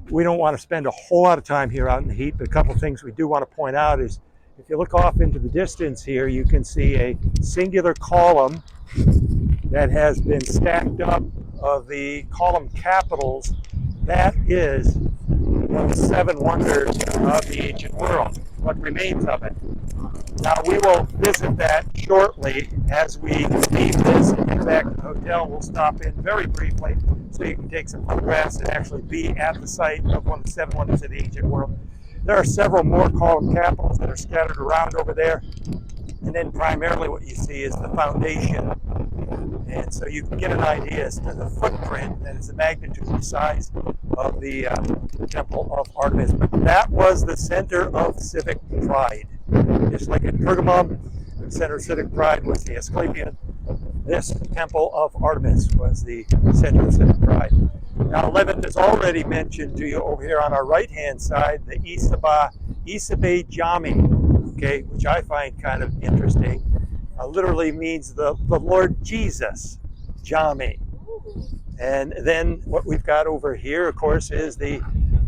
we don't want to spend a whole lot of time here out in the heat, but a couple of things we do want to point out is if you look off into the distance here, you can see a singular column that has been stacked up of the column capitals. That is one of the seven wonders of the ancient world, what remains of it. Now we will visit that shortly as we leave this and get back to the hotel. We'll stop in very briefly so you can take some photographs and actually be at the site of one of the seven wonders of the ancient world. There are several more column capitals that are scattered around over there. And then primarily what you see is the foundation. And so you can get an idea as to the footprint, that is the magnitude and size of the Temple of Artemis. But that was the center of civic pride. Just like in Pergamum, the center of civic pride was the Asclepion. This Temple of Artemis was the center of civic pride. Now, Levin has already mentioned to you over here on our right-hand side the Isabe Jami, okay, which I find kind of interesting. Literally means the Lord Jesus Jami. And then what we've got over here, of course, is the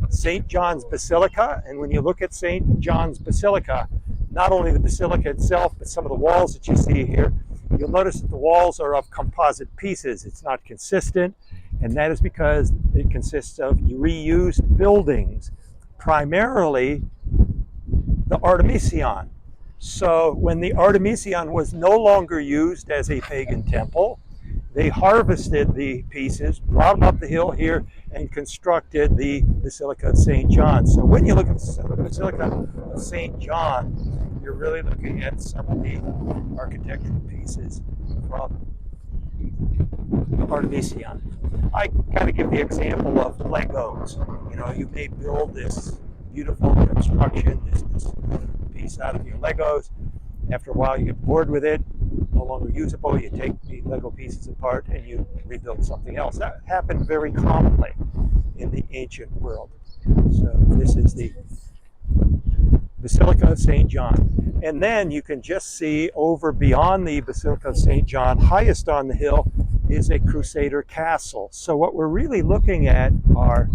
St. John's Basilica. And when you look at St. John's Basilica, not only the basilica itself, but some of the walls that you see here, you'll notice that the walls are of composite pieces. It's not consistent, and that is because it consists of reused buildings, primarily the Artemision. So when the Artemision was no longer used as a pagan temple, they harvested the pieces, brought them up the hill here, and constructed the Basilica of St. John. So when you look at the Basilica of St. John, you're really looking at some of the architectural pieces from the Artemision. I kind of give the example of Legos. You know, you may build this beautiful construction, this piece out of your Legos. After a while, you get bored with it, no longer usable. You take the Lego pieces apart and you rebuild something else. That happened very commonly in the ancient world. So this is the Basilica of St. John. And then you can just see over beyond the Basilica of St. John, highest on the hill, is a Crusader castle. So what we're really looking at are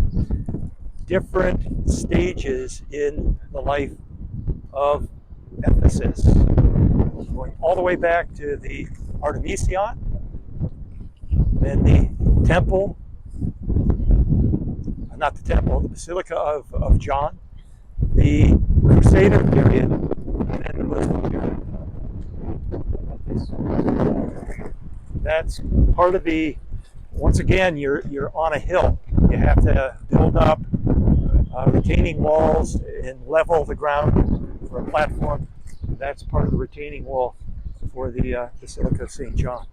different stages in the life of Ephesus, going all the way back to the Artemision, then the temple, not the temple, the Basilica of John, the Crusader period, and then the Muslim period. That's part of the, once again, you're on a hill. You have to build up retaining walls and level the ground for a platform. That's part of the retaining wall for the Basilica of St. John.